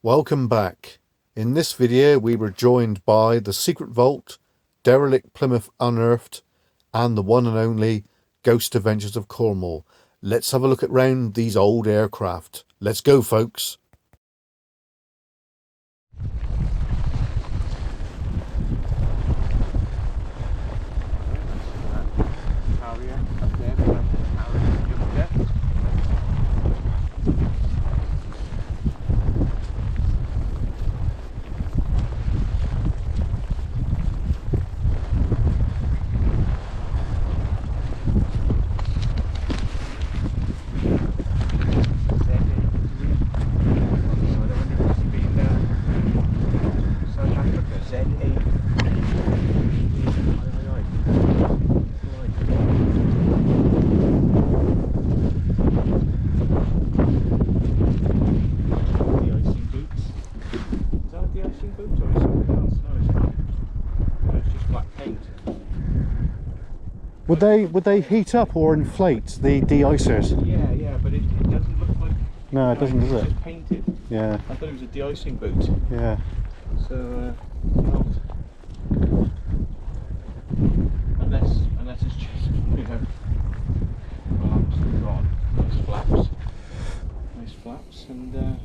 Welcome back. In this video we were joined by the Secret Vault, Derelict Plymouth Unearthed and the one and only Ghost Adventures of Cornwall. Let's have a look at round these old aircraft. Let's go, folks. Would they heat up or inflate the de-icers? Yeah, but it doesn't look like. No, it doesn't, does it? It's just painted. Yeah. I thought it was a de-icing boot. Yeah. So, not. Unless it's just, flaps and on. Nice flaps and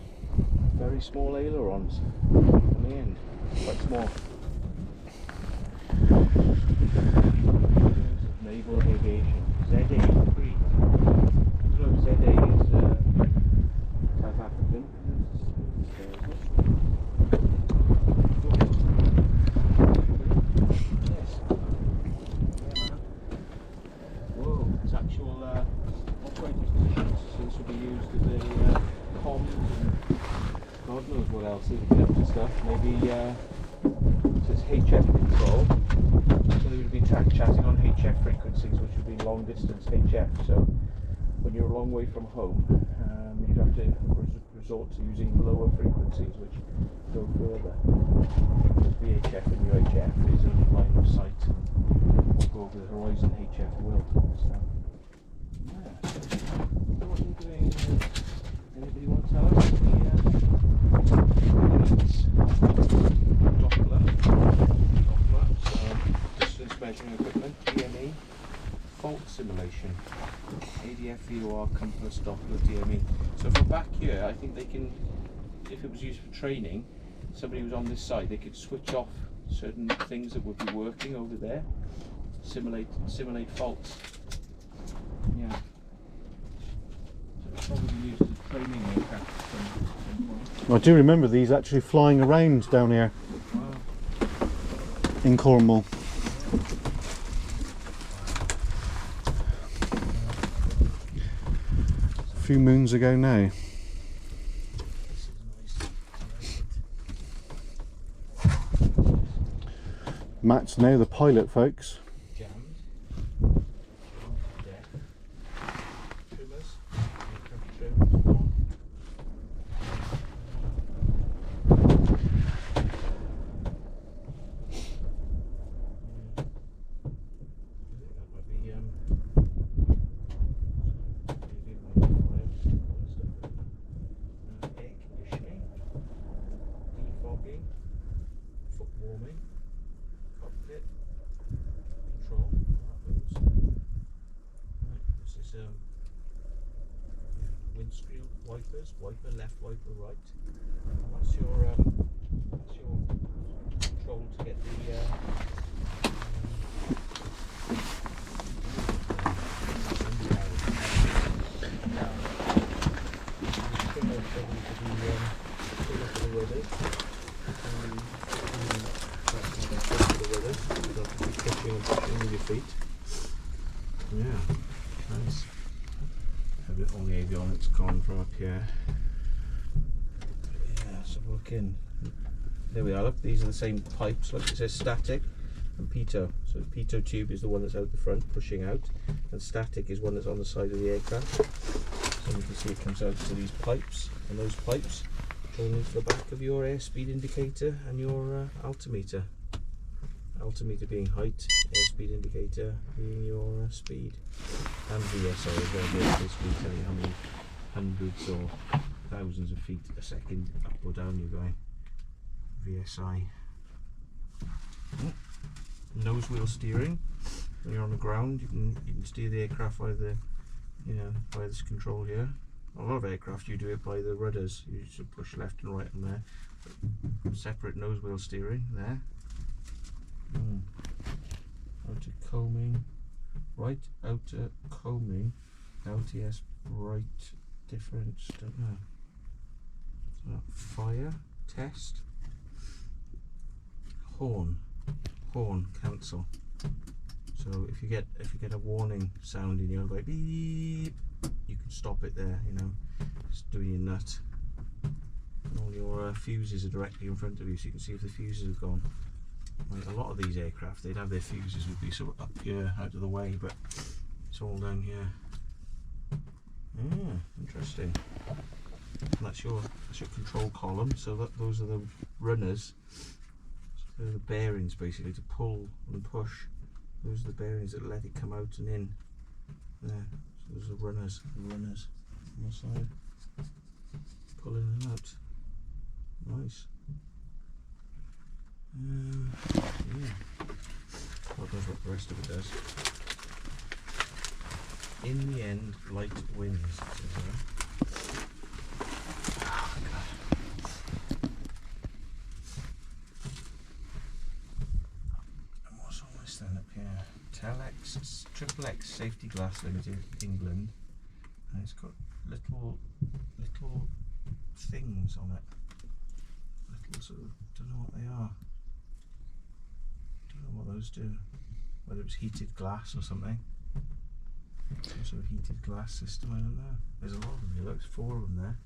very small ailerons on the end. Quite small. Naval Aviation, ZA3. No, ZA is South African. Yes. Whoa, it's actual operating positions. So this will be used as a comms and God knows what else they can up to stuff. Maybe it says HF control. So they would be chatting on HF frequencies, which would be long distance HF. So when you're a long way from home, you'd have to resort to using lower frequencies, which go further. VHF and UHF is a line of sight, and we'll go over the horizon. HF will. So, yeah. So what are you doing? Anybody want to tell us? Distance measuring equipment, DME, fault simulation, ADF VOR, compass, Doppler, DME. So from back here, I think they can, if it was used for training, somebody who's on this side, they could switch off certain things that would be working over there, simulate faults. Yeah. So it's probably used as a training aircraft at some point. I do remember these actually flying around down here. Wow. In Cornwall. A few moons ago now. Matt's now the pilot, folks. Foot warming, cockpit, control, right, this is windscreen wipers, wiper left, wiper right. And what's your control to get the pushing with your feet. Yeah, nice. All the avionics gone from up here. Yeah, so look in. There we are, look, these are the same pipes. Look, it says static and pitot. So the pitot tube is the one that's out the front pushing out, and static is one that's on the side of the aircraft. So you can see it comes out to these pipes, and those pipes join into the back of your airspeed indicator and your altimeter. Altimeter being height, airspeed indicator being your speed, and VSO is going to basically tell you how many hundreds or thousands of feet a second up or down you're going. VSI. Nose wheel steering. When you're on the ground, you can steer the aircraft by the, by this control here. A lot of aircraft you do it by the rudders. You just push left and right on there. Separate nose wheel steering there. Outer coaming, right outer coaming, LTS right difference, don't know. So fire test, horn cancel. So if you get a warning sound in your like beep, you can stop it there. Just doing your nut. And all your fuses are directly in front of you, so you can see if the fuses have gone. Like a lot of these aircraft, they'd have their fuses would be sort of up here, out of the way, but it's all down here. Yeah, interesting. And that's your control column. So those are the runners. So they're the bearings basically to pull and push. Those are the bearings that let it come out and in. There. So those are the runners on the side. Pulling them out. Nice. Yeah. God knows what the rest of it does. In the end, light wins. Oh, God. And what's all this then up here? Telex, Triple X Safety Glass Limited, England. And it's got little things on it. Little sort of, don't know what they are. Don't know what those do. Whether it's heated glass or something. Some sort of heated glass system, I don't know. There's a lot of them here, look, 4 of them there.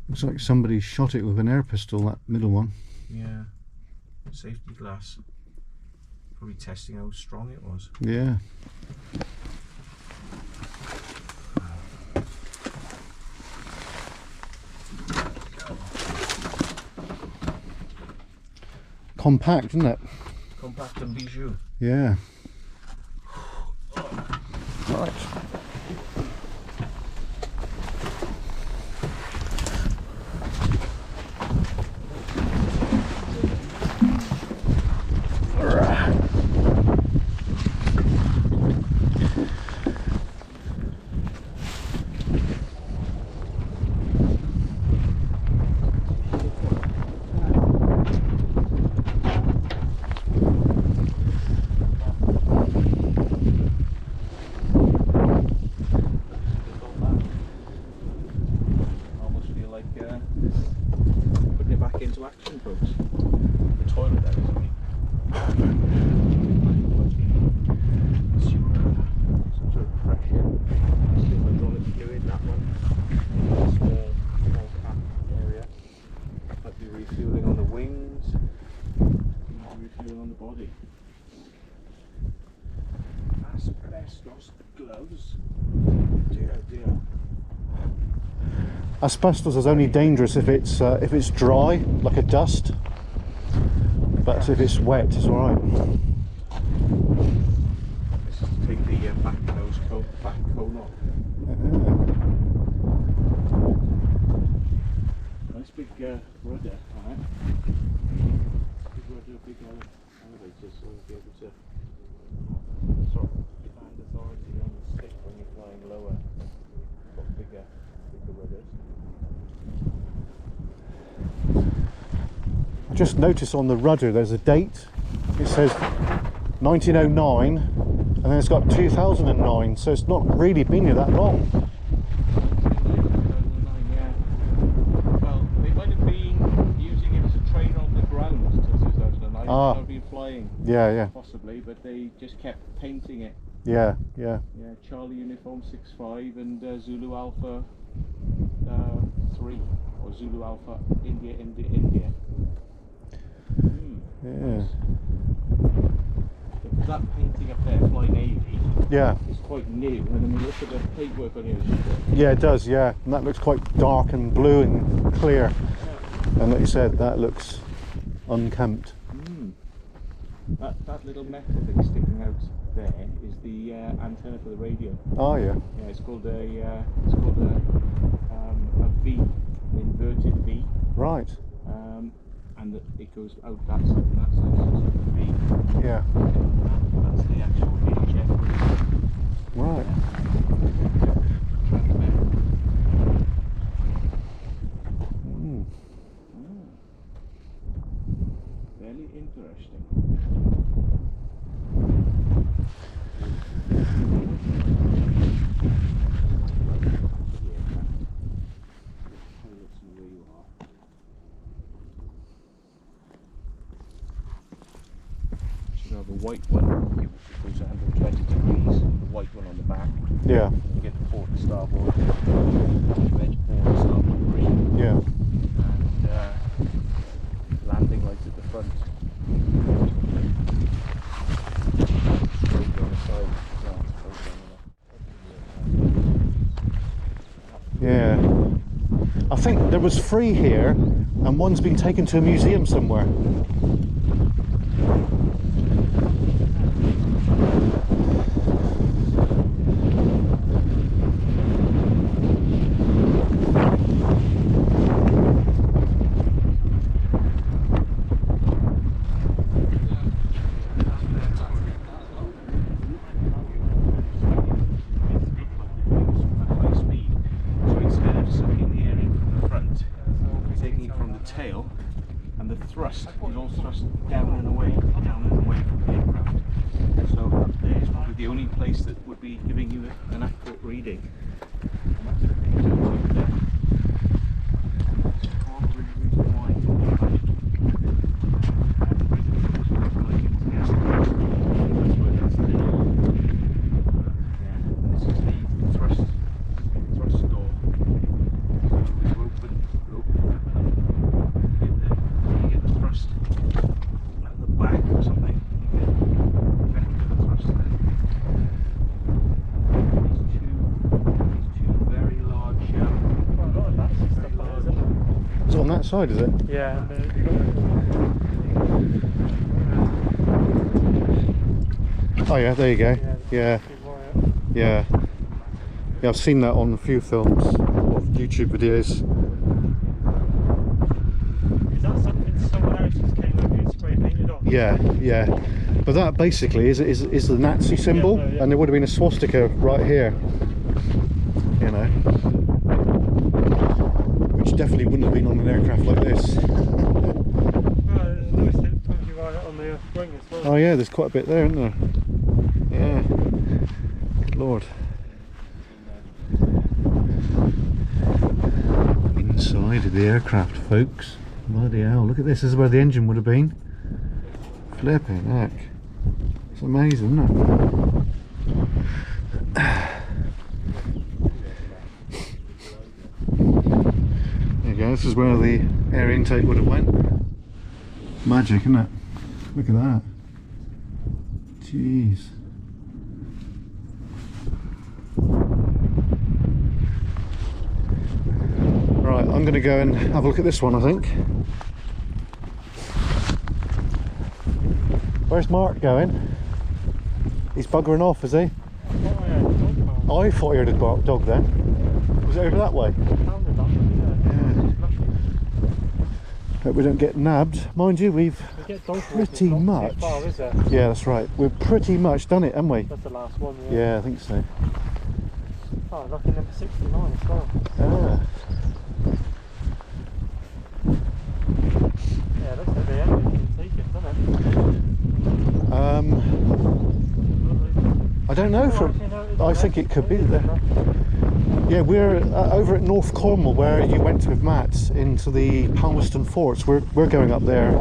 Looks like somebody shot it with an air pistol, that middle one. Yeah. Safety glass. Probably testing how strong it was. Yeah. Compact, isn't it? Compact and bijou. Yeah. Right. Into action, folks. The toilet there is some sort of pressure. Still hydraulic fluid, that one. Small cap area. Might be refueling on the wings. Might be refueling on the body. Asbestos gloves. Dear. Asbestos is only dangerous if it's dry, like a dust. But if it's wet, it's all right. This is to take the back cone off. Nice big rudder on it. Big rudder, big elevator, so you'll be able to sort of command authority on the stick when you're flying lower. Got bigger rudders. I just noticed on the rudder there's a date. It says 1909 and then it's got 2009, so it's not really been here that long. 2009, yeah. Well, they might have been using it as a train on the ground until 2009. Ah. They've been flying. Yeah. Possibly, but they just kept painting it. Yeah. Yeah, Charlie Uniform 65 and Zulu Alpha 3 or Zulu Alpha India. Yeah. Because that painting up there, Fly Navy, Yeah. is quite new. And I mean, look at the paintwork on here. Yeah, it does. Yeah, and that looks quite dark and blue and clear. Yeah. And like you said, that looks unkempt. That little metal thing sticking out there is the antenna for the radio. Oh yeah. Yeah, it's called a V, an inverted V. Right. And it goes out that side and that side. So it's like a V. Yeah. That's the actual VHF bridge. Right. Mm. Very interesting. Should have a white one, which goes 120 degrees, the white one on the back. Yeah. You get the port and starboard, red port and starboard green, Yeah. and landing lights at the front. Stroke on the side. Yeah. I think there was 3 here, and one's been taken to a museum somewhere. Tail, and the thrust is all thrust down and away from the aircraft. So up there is probably the only place that would be giving you an accurate reading. And that's the thing there. Probably the reason why yeah, and this is the thrust door. So you open you get the thrust at the back or something. You get effect of the thrust there. These two very large Quite a lot of that's stuff like that, isn't it? Is it on that side, is it? Yeah, Oh yeah, there you go. Yeah. Yeah. Yeah, I've seen that on a few films, or YouTube videos. Is that something someone else just came over and spray painted on? Yeah, yeah. But that basically is the Nazi symbol, Yeah, no, yeah. and there would have been a swastika right here. You know. Which definitely wouldn't have been on an aircraft like this. Well, I noticed it told you right on the wing as well. Oh yeah, there's quite a bit there, isn't there? Yeah. Good Lord. Inside of the aircraft, folks. Bloody hell, look at this. This is where the engine would have been. Flipping heck. It's amazing, isn't it? There you go, this is where the air intake would have went. Magic, isn't it? Look at that. Jeez. Right, I'm going to go and have a look at this one, I think. Where's Mark going? He's buggering off, is he? I thought he heard a dog then. Was it over that way? Hope we don't get nabbed. Mind you, we've pretty much... Far, is it? Yeah, that's right. We've pretty much done it, haven't we? That's the last one, Yeah, I think so. Oh, lucky number 69 as well. Ah. Yeah, it looks like the engine can take it, doesn't it? I don't know. I think it could be there. Yeah, we're over at North Cornwall, where you went with Matt into the Palmerston Forts. We're going up there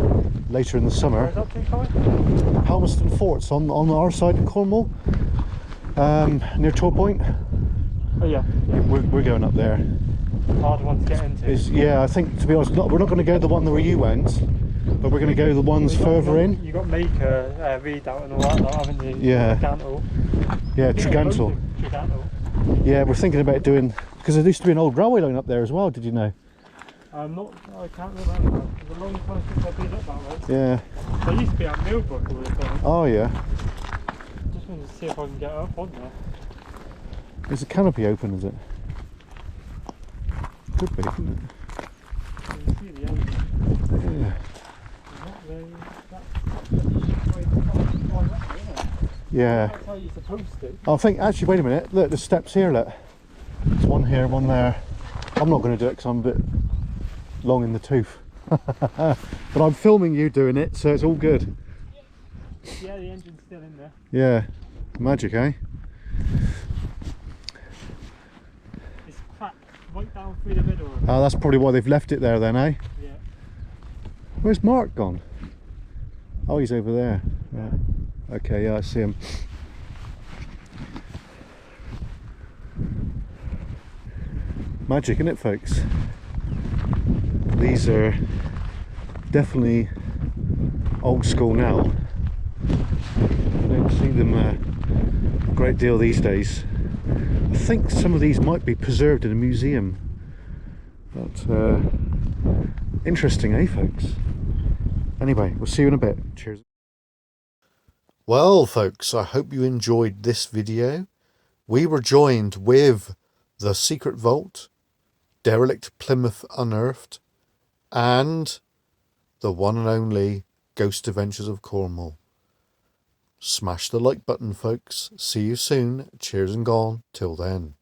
later in the summer. Where's that to, Colin? Palmerston Forts on our side of Cornwall, near Tor Point. Oh yeah. We're going up there. Hard one to get into. Yeah, I think, to be honest, we're not going to go the one where you went, but we're going to go the ones further in. You got Maker, Redoubt and all that lot, haven't you? Yeah. Trigantal. Yeah, Trigantal. Yeah, we're thinking about doing, because there used to be an old railway line up there as well, did you know? I can't remember. It's a long time since I've been up that way. Yeah. There used to be at Millbrook all the time. Oh yeah. Just wanted to see if I can get up on there. Is the canopy open, is it? Could be, couldn't it? You can see the engine. Yeah. That's how you're supposed to. I think, actually, wait a minute. Look, there's steps here, look. There's one here, one there. I'm not going to do it because I'm a bit long in the tooth. But I'm filming you doing it, so it's all good. Yeah, the engine's still in there. Yeah. Magic, eh? It's cracked right down through the middle. Oh, that's probably why they've left it there then, eh? Yeah. Where's Mark gone? Oh, he's over there. Right. Okay, yeah, I see him. Magic, isn't it, folks? These are definitely old school now. I don't see them a great deal these days. I think some of these might be preserved in a museum. But interesting, eh, folks? Anyway, we'll see you in a bit. Cheers. Well, folks, I hope you enjoyed this video. We were joined with the Secret Vault, Derelict Plymouth Unearthed, and the one and only Ghost Adventures of Cornwall. Smash the like button, folks. See you soon. Cheers and gone. Till then.